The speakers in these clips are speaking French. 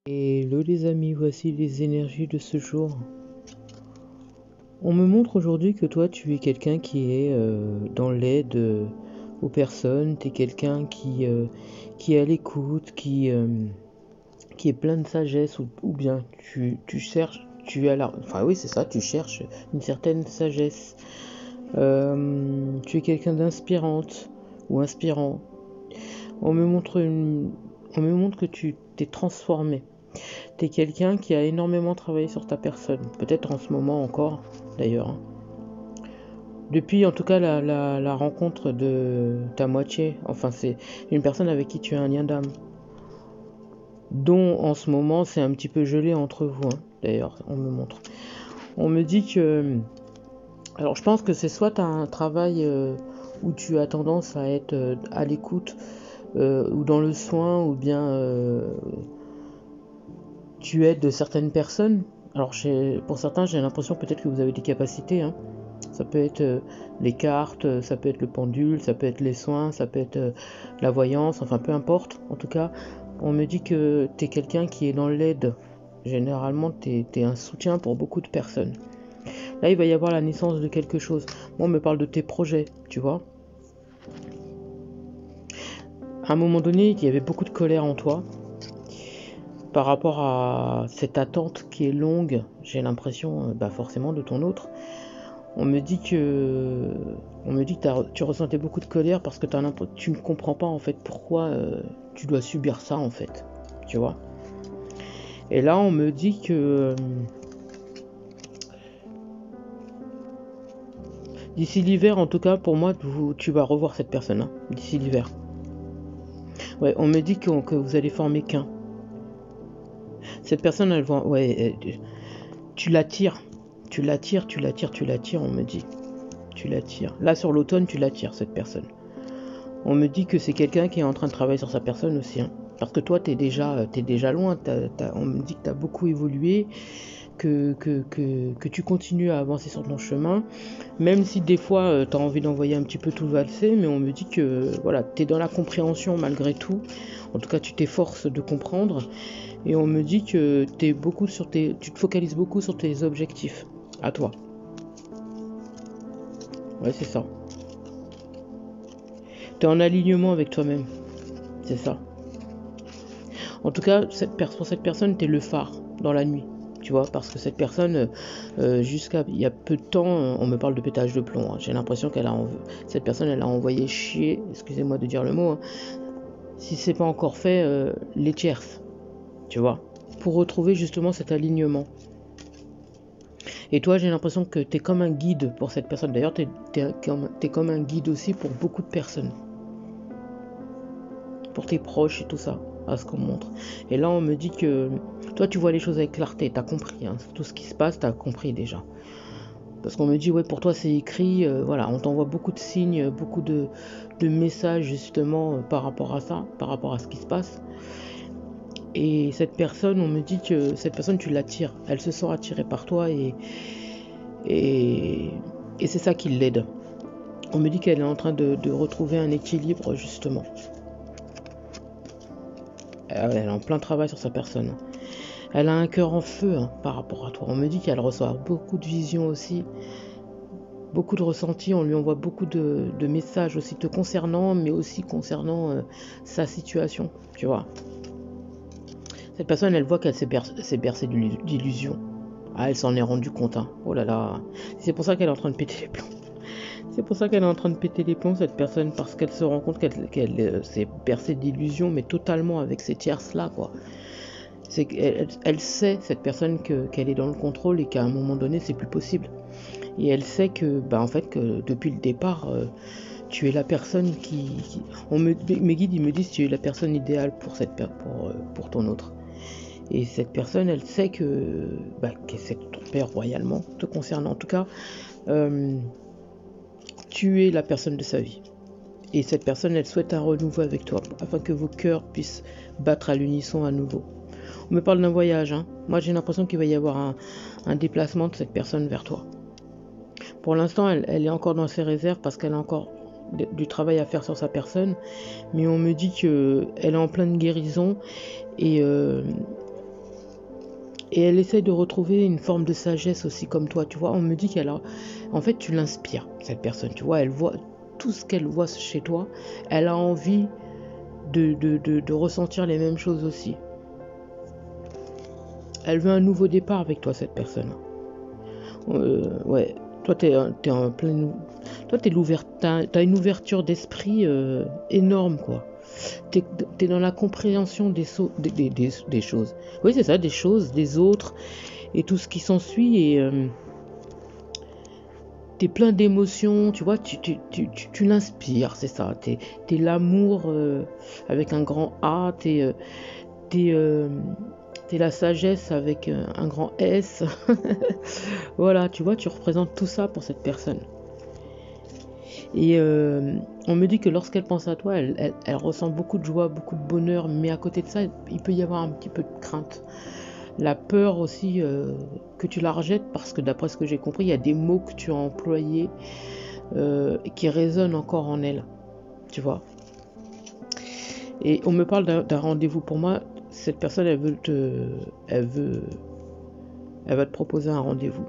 Hello les amis, voici les énergies de ce jour. On me montre aujourd'hui que toi tu es quelqu'un qui est dans l'aide aux personnes, tu es quelqu'un qui est à l'écoute, qui est plein de sagesse ou bien tu cherches, tu as la... Enfin oui c'est ça, tu cherches une certaine sagesse. Tu es quelqu'un d'inspirante ou inspirant. On me montre, on me montre que tu t'es transformé. T'es quelqu'un qui a énormément travaillé sur ta personne, peut-être en ce moment encore d'ailleurs, hein. Depuis en tout cas la rencontre de ta moitié, enfin c'est une personne avec qui tu as un lien d'âme, dont en ce moment c'est un petit peu gelé entre vous, hein, d'ailleurs on me montre. On me dit que... Alors je pense que c'est soit tu as un travail où tu as tendance à être à l'écoute ou dans le soin, ou bien tu aides certaines personnes. Alors pour certains j'ai l'impression peut-être que vous avez des capacités, hein. Ça peut être les cartes, ça peut être le pendule, ça peut être les soins, ça peut être la voyance, enfin peu importe. En tout cas, on me dit que tu es quelqu'un qui est dans l'aide. Généralement, tu es un soutien pour beaucoup de personnes. Là, il va y avoir la naissance de quelque chose. Moi, on me parle de tes projets, tu vois. À un moment donné, il y avait beaucoup de colère en toi par rapport à cette attente qui est longue, j'ai l'impression, forcément de ton autre. On me dit que tu ressentais beaucoup de colère parce que tu ne comprends pas en fait pourquoi tu dois subir ça en fait, tu vois. Et là on me dit que d'ici l'hiver, en tout cas pour moi, tu vas revoir cette personne, hein, d'ici l'hiver. Ouais, on me dit que vous allez former qu'un. Cette personne, elle va, ouais, tu l'attires, on me dit. Tu l'attires. Là sur l'automne, tu l'attires cette personne. On me dit que c'est quelqu'un qui est en train de travailler sur sa personne aussi, hein. Parce que toi, t'es déjà loin. On me dit que tu as beaucoup évolué, que tu continues à avancer sur ton chemin. Même si des fois, tu as envie d'envoyer un petit peu tout valser, mais on me dit que voilà, tu es dans la compréhension malgré tout. En tout cas, tu t'efforces de comprendre. Et on me dit que tu te focalises beaucoup sur tes objectifs, à toi. Ouais, c'est ça. Tu es en alignement avec toi-même. C'est ça. En tout cas, pour cette personne, tu es le phare dans la nuit. Tu vois, parce que cette personne, jusqu'à il y a peu de temps, on me parle de pétage de plomb, hein. J'ai l'impression cette personne, elle a envoyé chier, excusez-moi de dire le mot, hein, si c'est pas encore fait, les tierces, tu vois, pour retrouver justement cet alignement. Et toi, j'ai l'impression que tu es comme un guide pour cette personne. D'ailleurs, tu es comme un guide aussi pour beaucoup de personnes. Pour tes proches et tout ça, à ce qu'on montre. Et là, on me dit que toi, tu vois les choses avec clarté, t'as compris, hein, tout ce qui se passe, t'as compris déjà. Parce qu'on me dit, ouais, pour toi, c'est écrit, voilà, on t'envoie beaucoup de signes, beaucoup de messages, justement, par rapport à ça, par rapport à ce qui se passe. Et cette personne, on me dit que cette personne, tu l'attires, elle se sent attirée par toi et c'est ça qui l'aide. On me dit qu'elle est en train de retrouver un équilibre, justement. Elle est en plein travail sur sa personne. Elle a un cœur en feu, hein, par rapport à toi. On me dit qu'elle reçoit beaucoup de visions aussi, beaucoup de ressentis. On lui envoie beaucoup de messages aussi te concernant, mais aussi concernant sa situation, tu vois. Cette personne, elle voit qu'elle s'est bercée d'illusions. Ah, elle s'en est rendue compte, hein. Oh là là. C'est pour ça qu'elle est en train de péter les plombs. C'est pour ça qu'elle est en train de péter les plombs, cette personne, parce qu'elle se rend compte qu'elle s'est bercée d'illusions, mais totalement avec ces tierces-là, quoi. C'est qu'elle sait, cette personne, qu'elle est dans le contrôle et qu'à un moment donné, c'est plus possible. Et elle sait que, en fait, que depuis le départ, tu es la personne mes guides, ils me disent que tu es la personne idéale pour ton autre. Et cette personne, elle sait que c'est ton père royalement, te concernant. En tout cas, tu es la personne de sa vie. Et cette personne, elle souhaite un renouveau avec toi, afin que vos cœurs puissent battre à l'unisson à nouveau. On me parle d'un voyage, hein. Moi, j'ai l'impression qu'il va y avoir un déplacement de cette personne vers toi. Pour l'instant, elle est encore dans ses réserves parce qu'elle a encore du travail à faire sur sa personne. Mais on me dit qu'elle est en pleine guérison et Et elle essaye de retrouver une forme de sagesse aussi comme toi, tu vois. On me dit qu'elle a... En fait, tu l'inspires, cette personne, tu vois. Elle voit tout ce qu'elle voit chez toi. Elle a envie de ressentir les mêmes choses aussi. Elle veut un nouveau départ avec toi, cette personne. Ouais, toi, t'es en plein... Toi, t'as une ouverture d'esprit énorme, quoi. T'es dans la compréhension des choses. Oui, c'est ça, des choses, des autres, et tout ce qui s'ensuit, et t'es plein d'émotions, tu vois, tu l'inspires, c'est ça. T'es l'amour avec un grand A, t'es la sagesse avec un grand S. Voilà, tu vois, tu représentes tout ça pour cette personne. Et on me dit que lorsqu'elle pense à toi, elle ressent beaucoup de joie, beaucoup de bonheur, mais à côté de ça, il peut y avoir un petit peu de crainte. La peur aussi que tu la rejettes, parce que d'après ce que j'ai compris, il y a des mots que tu as employés qui résonnent encore en elle, tu vois. Et on me parle d'un rendez-vous. Pour moi, cette personne, elle va te proposer un rendez-vous.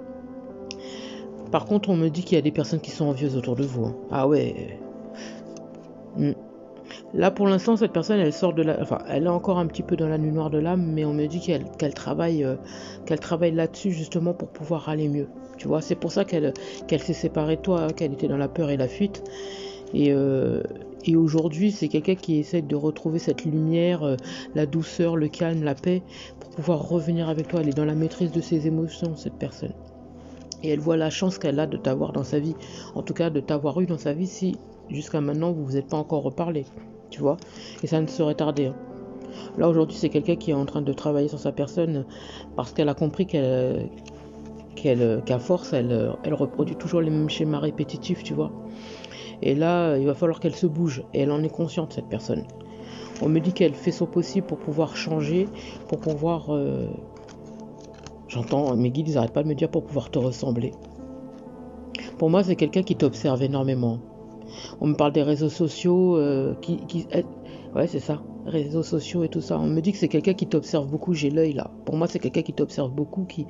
Par contre, on me dit qu'il y a des personnes qui sont envieuses autour de vous. Hein. Ah ouais. Là, pour l'instant, cette personne, elle sort de la... Enfin, elle est encore un petit peu dans la nuit noire de l'âme, mais on me dit qu'elle travaille là-dessus, justement, pour pouvoir aller mieux. Tu vois, c'est pour ça qu'elle s'est séparée de toi, qu'elle était dans la peur et la fuite. Et aujourd'hui, c'est quelqu'un qui essaie de retrouver cette lumière, la douceur, le calme, la paix, pour pouvoir revenir avec toi. Elle est dans la maîtrise de ses émotions, cette personne. Et elle voit la chance qu'elle a de t'avoir dans sa vie. En tout cas, de t'avoir eu dans sa vie si jusqu'à maintenant vous vous êtes pas encore reparlé. Tu vois. Et ça ne serait tardé. Hein. Là, aujourd'hui, c'est quelqu'un qui est en train de travailler sur sa personne parce qu'elle a compris qu'à force, elle reproduit toujours les mêmes schémas répétitifs, tu vois. Et là, il va falloir qu'elle se bouge. Et elle en est consciente, cette personne. On me dit qu'elle fait son possible pour pouvoir changer, pour pouvoir... J'entends mes guides, ils n'arrêtent pas de me dire pour pouvoir te ressembler. Pour moi, c'est quelqu'un qui t'observe énormément. On me parle des réseaux sociaux ouais, c'est ça, réseaux sociaux et tout ça. On me dit que c'est quelqu'un qui t'observe beaucoup, j'ai l'œil là. Pour moi, c'est quelqu'un qui t'observe beaucoup, qui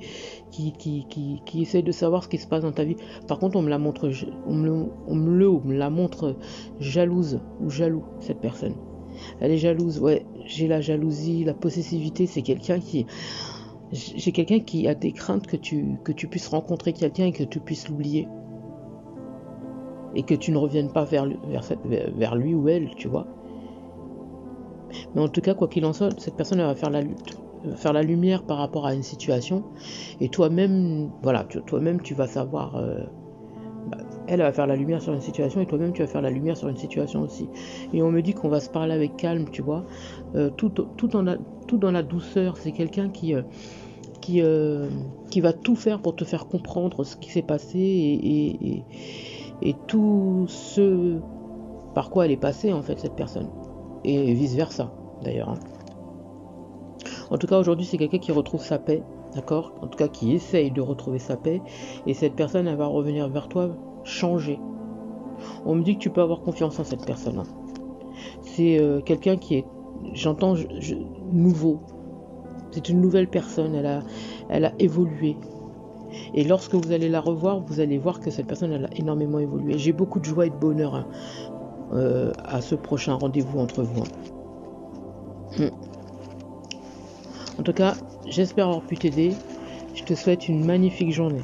essaie de savoir ce qui se passe dans ta vie. Par contre, on me la montre jalouse ou jaloux, cette personne. Elle est jalouse, ouais, j'ai la jalousie, la possessivité, c'est quelqu'un qui... J'ai quelqu'un qui a des craintes que tu puisses rencontrer quelqu'un et que tu puisses l'oublier. Et que tu ne reviennes pas vers lui ou elle, tu vois. Mais en tout cas, quoi qu'il en soit, cette personne elle va faire la lumière par rapport à une situation. Et toi-même, voilà, toi-même tu vas savoir... elle va faire la lumière sur une situation et toi-même tu vas faire la lumière sur une situation aussi. Et on me dit qu'on va se parler avec calme, tu vois. Tout dans la douceur. C'est quelqu'un qui va tout faire pour te faire comprendre ce qui s'est passé et tout ce par quoi elle est passée en fait cette personne. Et vice versa d'ailleurs. Hein. En tout cas aujourd'hui c'est quelqu'un qui retrouve sa paix, d'accord? En tout cas qui essaye de retrouver sa paix. Et cette personne elle va revenir vers toi changer. On me dit que tu peux avoir confiance en cette personne. Hein. C'est quelqu'un qui est, j'entends, nouveau. C'est une nouvelle personne, elle a évolué. Et lorsque vous allez la revoir, vous allez voir que cette personne elle a énormément évolué. J'ai beaucoup de joie et de bonheur hein, à ce prochain rendez-vous entre vous. Hein. En tout cas, j'espère avoir pu t'aider. Je te souhaite une magnifique journée.